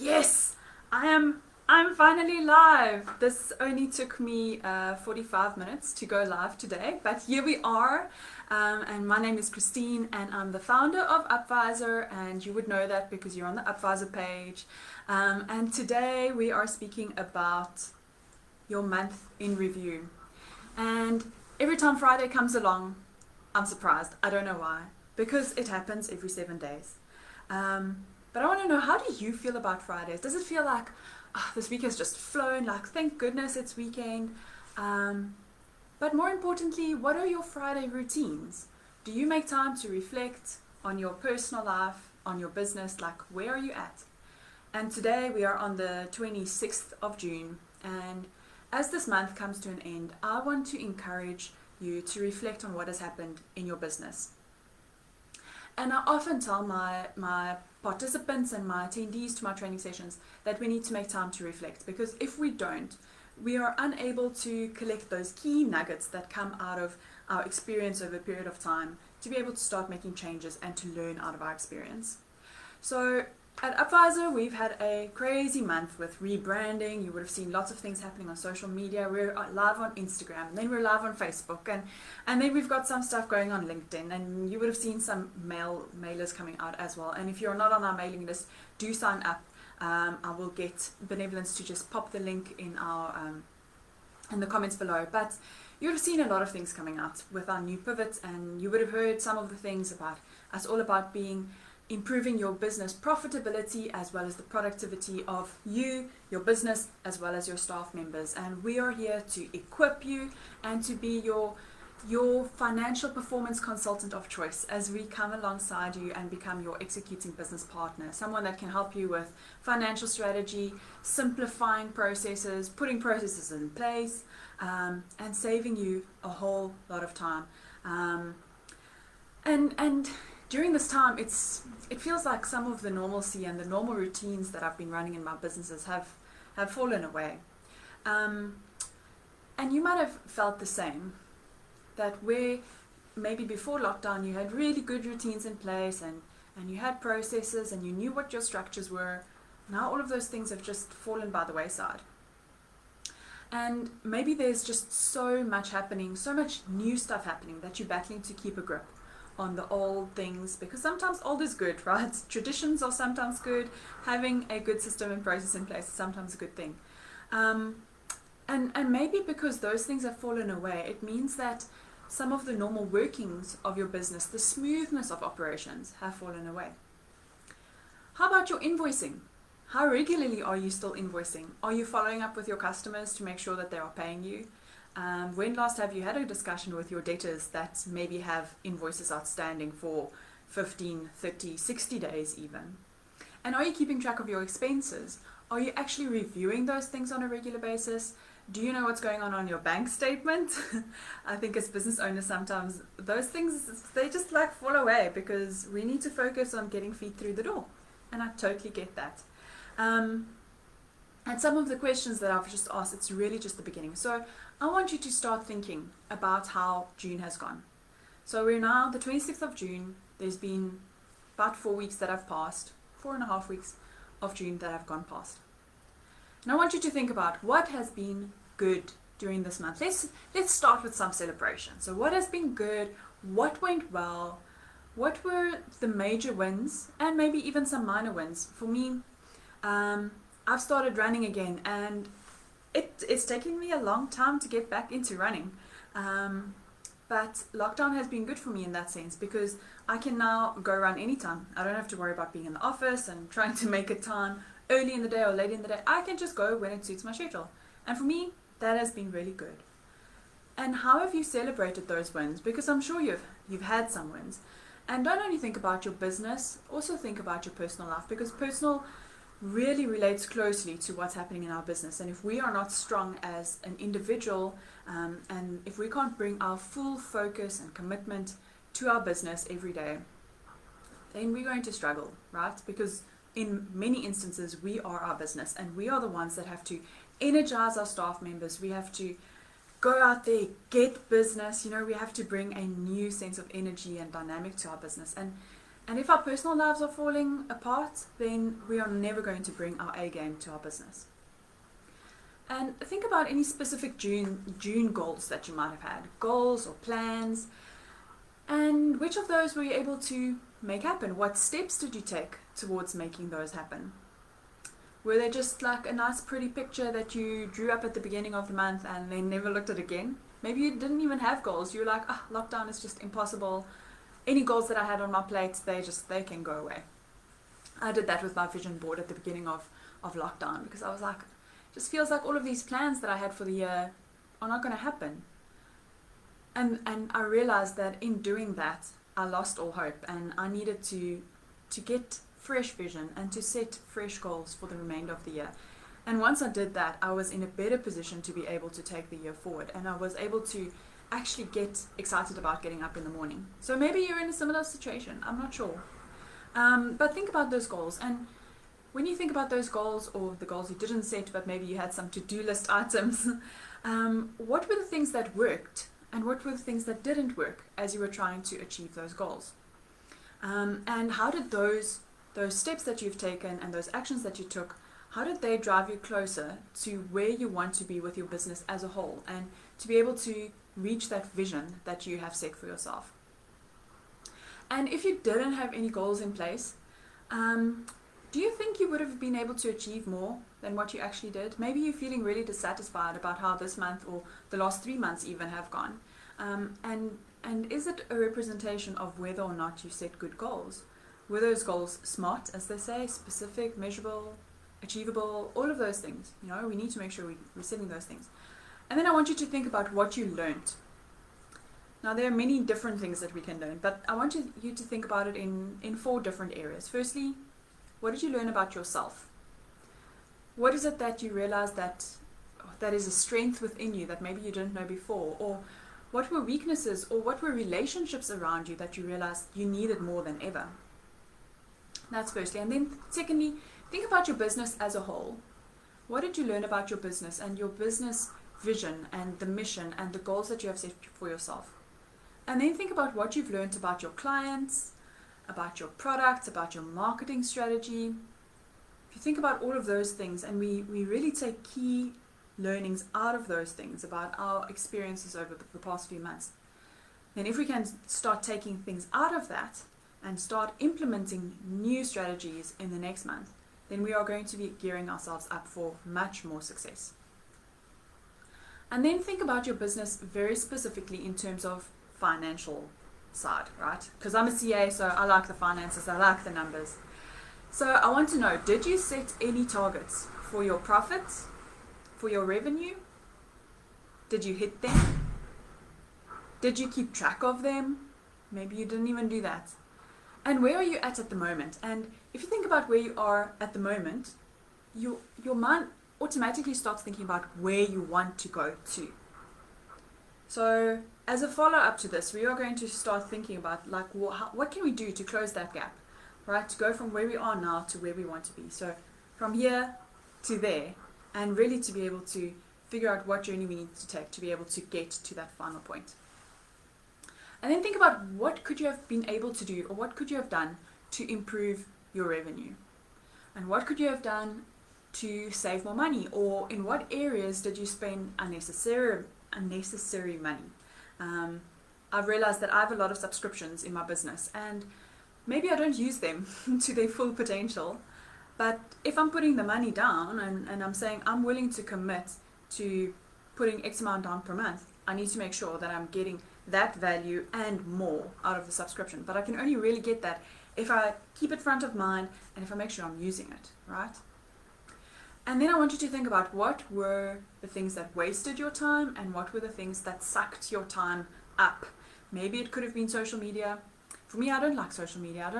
Yes, I'm finally live. This only took me 45 minutes to go live today, but here we are. And my name is Christine, and I'm the founder of UPvisor, and you would know that because you're on the UPvisor page. And today we are speaking about your month in review. And every time Friday comes along, I'm surprised. I don't know why, because it happens every 7 days. But I want to know, how do you feel about Fridays? Does it feel like, this week has just flown, like thank goodness it's weekend? But more importantly, what are your Friday routines? Do you make time to reflect on your personal life, on your business? Like, where are you at? And today we are on the 26th of June. And as this month comes to an end, I want to encourage you to reflect on what has happened in your business. And I often tell my participants and my attendees to my training sessions that we need to make time to reflect, because if we don't, we are unable to collect those key nuggets that come out of our experience over a period of time to be able to start making changes and to learn out of our experience. So at UPvisor, we've had a crazy month with rebranding. You would have seen lots of things happening on social media. We're live on Instagram, and then we're live on Facebook, and then we've got some stuff going on LinkedIn, and you would have seen some mailers coming out as well. And if you're not on our mailing list, do sign up. I will get Benevolence to just pop the link in the comments below. But you would have seen a lot of things coming out with our new pivots, and you would have heard some of the things about us, all about improving your business profitability as well as the productivity of you, your business, as well as your staff members. And we are here to equip you and to be your financial performance consultant of choice as we come alongside you and become your executing business partner, someone that can help you with financial strategy, simplifying processes, putting processes in place, and saving you a whole lot of time. And during this time, it feels like some of the normalcy and the normal routines that I've been running in my businesses have fallen away. And you might have felt the same, that where maybe before lockdown you had really good routines in place and you had processes and you knew what your structures were. Now all of those things have just fallen by the wayside. And maybe there's just so much happening, so much new stuff happening, that you're battling to keep a grip on the old things, because sometimes old is good, right? Traditions are sometimes good. Having a good system and process in place is sometimes a good thing. And maybe because those things have fallen away, it means that some of the normal workings of your business, the smoothness of operations, have fallen away. How about your invoicing? How regularly are you still invoicing? Are you following up with your customers to make sure that they are paying you? When last have you had a discussion with your debtors that maybe have invoices outstanding for 15, 30, 60 days even? And are you keeping track of your expenses? Are you actually reviewing those things on a regular basis? Do you know what's going on your bank statement? I think as business owners sometimes those things, they just like fall away because we need to focus on getting feet through the door. And I totally get that. And some of the questions that I've just asked, it's really just the beginning. So I want you to start thinking about how June has gone. So we're now the 26th of June. There's been about 4 weeks that have passed, 4.5 weeks of June that have gone past. And I want you to think about what has been good during this month. Let's start with some celebration. So what has been good? What went well? What were the major wins? And maybe even some minor wins. For me, I've started running again, and it's taken me a long time to get back into running. But lockdown has been good for me in that sense, because I can now go run anytime. I don't have to worry about being in the office and trying to make a time early in the day or late in the day. I can just go when it suits my schedule. And for me, that has been really good. And how have you celebrated those wins? Because I'm sure you've had some wins. And don't only think about your business, also think about your personal life, because personal really relates closely to what's happening in our business. And if we are not strong as an individual, and if we can't bring our full focus and commitment to our business every day, then we're going to struggle, right? Because in many instances, we are our business, and we are the ones that have to energize our staff members. We have to go out there, get business. We have to bring a new sense of energy and dynamic to our business. And if our personal lives are falling apart, then we are never going to bring our A game to our business. And think about any specific June goals that you might have had, goals or plans, and which of those were you able to make happen? What steps did you take towards making those happen? Were they just like a nice pretty picture that you drew up at the beginning of the month and then never looked at again? Maybe you didn't even have goals. You were like, oh, lockdown is just impossible. Any goals that I had on my plate, they can go away. I did that with my vision board at the beginning of lockdown, because I was like, it just feels like all of these plans that I had for the year are not going to happen. And I realized that in doing that, I lost all hope, and I needed to get fresh vision and to set fresh goals for the remainder of the year. And once I did that, I was in a better position to be able to take the year forward, and I was able to actually get excited about getting up in the morning. So maybe you're in a similar situation, I'm not sure. But think about those goals, and when you think about those goals, or the goals you didn't set but maybe you had some to-do list items, what were the things that worked and what were the things that didn't work as you were trying to achieve those goals? And how did those steps that you've taken and those actions that you took, how did they drive you closer to where you want to be with your business as a whole, and to be able to reach that vision that you have set for yourself? And if you didn't have any goals in place, do you think you would have been able to achieve more than what you actually did? Maybe you're feeling really dissatisfied about how this month or the last 3 months even have gone. And is it a representation of whether or not you set good goals? Were those goals SMART, as they say, specific, measurable, achievable, all of those things? You know, we need to make sure we're setting those things. And then I want you to think about what you learned. Now, there are many different things that we can learn, but I want you to think about it in 4 different areas. Firstly, what did you learn about yourself? What is it that you realize that is a strength within you that maybe you didn't know before? Or what were weaknesses, or what were relationships around you that you realized you needed more than ever? That's firstly. And then secondly, think about your business as a whole. What did you learn about your business and your business vision and the mission and the goals that you have set for yourself? And then think about what you've learned about your clients, about your products, about your marketing strategy. If you think about all of those things, and we really take key learnings out of those things about our experiences over the past few months, then if we can start taking things out of that and start implementing new strategies in the next month, then we are going to be gearing ourselves up for much more success. And then think about your business very specifically in terms of financial side, right? Because I'm a CA, so I like the finances, I like the numbers. So I want to know, did you set any targets for your profits, for your revenue? Did you hit them? Did you keep track of them? Maybe you didn't even do that. And where are you at the moment? And if you think about where you are at the moment, your mind automatically starts thinking about where you want to go to. So as a follow-up to this, we are going to start thinking about like what can we do to close that gap, right? To go from where we are now to where we want to be. So from here to there, and really to be able to figure out what journey we need to take to be able to get to that final point. And then think about what could you have been able to do, or what could you have done to improve your revenue? And what could you have done to save more money? Or in what areas did you spend unnecessary money? I've realized that I have a lot of subscriptions in my business, and maybe I don't use them to their full potential. But if I'm putting the money down and I'm saying I'm willing to commit to putting X amount down per month, I need to make sure that I'm getting that value and more out of the subscription. But I can only really get that if I keep it front of mind and if I make sure I'm using it, right? And then I want you to think about what were the things that wasted your time and what were the things that sucked your time up. Maybe it could have been social media. For me, I don't like social media.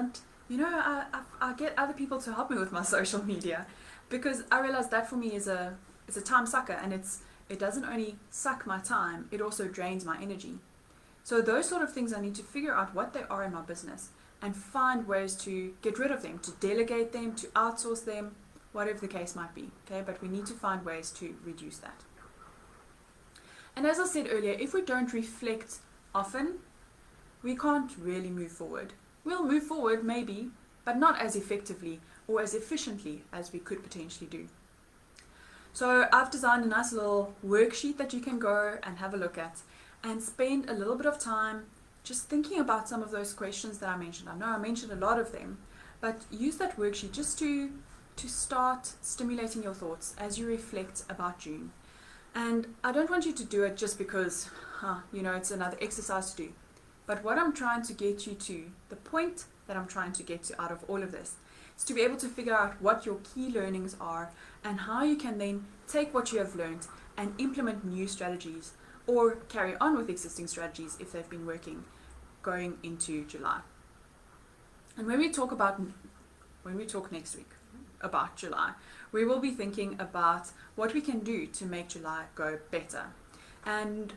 I get other people to help me with my social media, because I realize that for me is a time sucker, and it doesn't only suck my time, it also drains my energy. So those sort of things, I need to figure out what they are in my business and find ways to get rid of them, to delegate them, to outsource them, whatever the case might be. Okay, but we need to find ways to reduce that. And as I said earlier, if we don't reflect often, we can't really move forward. we'll move forward maybe, but not as effectively or as efficiently as we could potentially do. So I've designed a nice little worksheet that you can go and have a look at and spend a little bit of time just thinking about some of those questions that I mentioned. I know I mentioned a lot of them, but use that worksheet just to start stimulating your thoughts as you reflect about June. And I don't want you to do it just because, it's another exercise to do. But what I'm trying to get you to, the point that I'm trying to get to out of all of this, is to be able to figure out what your key learnings are and how you can then take what you have learned and implement new strategies or carry on with existing strategies if they've been working going into July. And when we talk next week about July, we will be thinking about what we can do to make July go better. And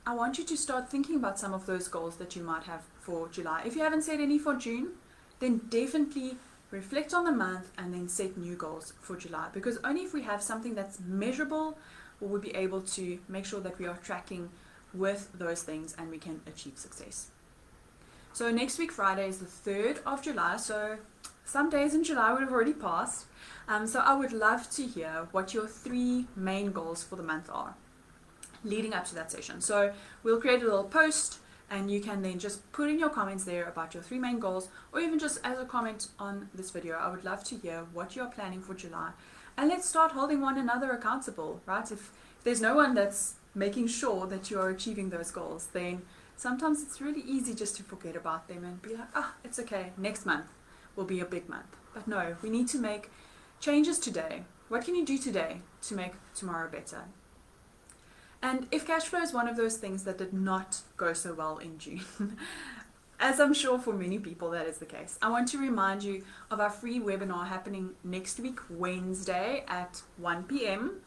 I want you to start thinking about some of those goals that you might have for July. If you haven't set any for June, then definitely reflect on the month and then set new goals for July, because only if we have something that's measurable will we be able to make sure that we are tracking with those things and we can achieve success. So next week, Friday, is the 3rd of July, so some days in July would have already passed. So I would love to hear what your 3 main goals for the month are leading up to that session. So we'll create a little post and you can then just put in your comments there about your 3 main goals, or even just as a comment on this video. I would love to hear what you're planning for July, and let's start holding one another accountable, right? If there's no one that's making sure that you are achieving those goals, then sometimes it's really easy just to forget about them and be like, it's okay, next month will be a big month. But no, we need to make changes today. What can you do today to make tomorrow better? And if cash flow is one of those things that did not go so well in June, as I'm sure for many people that is the case, I want to remind you of our free webinar happening next week, Wednesday at 1 p.m.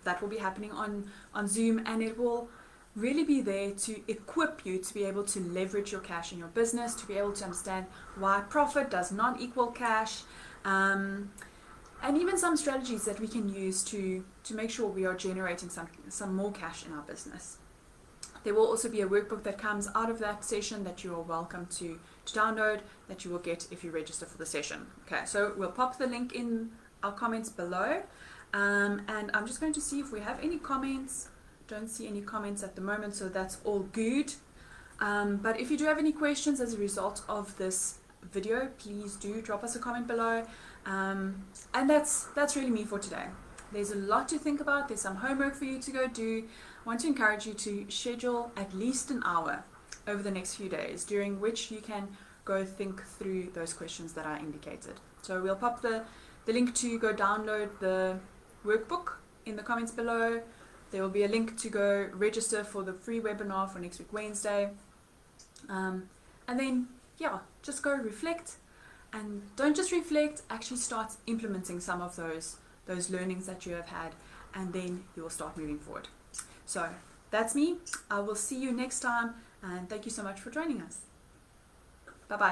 That will be happening on Zoom, and it will really be there to equip you to be able to leverage your cash in your business, to be able to understand why profit does not equal cash, and even some strategies that we can use to make sure we are generating some more cash in our business. There will also be a workbook that comes out of that session that you are welcome to download, that you will get if you register for the session. Okay, so we'll pop the link in our comments below, and I'm just going to see if we have any comments. Don't see any comments at the moment, so that's all good. But if you do have any questions as a result of this video, please do drop us a comment below. And that's really me for today. There's a lot to think about. There's some homework for you to go do. I want to encourage you to schedule at least an hour over the next few days, during which you can go think through those questions that I indicated. So we'll pop the link to go download the workbook in the comments below. There will be a link to go register for the free webinar for next week, Wednesday. And then, just go reflect. And don't just reflect, actually start implementing some of those learnings that you have had, and then you will start moving forward. So that's me. I will see you next time, and thank you so much for joining us. Bye-bye.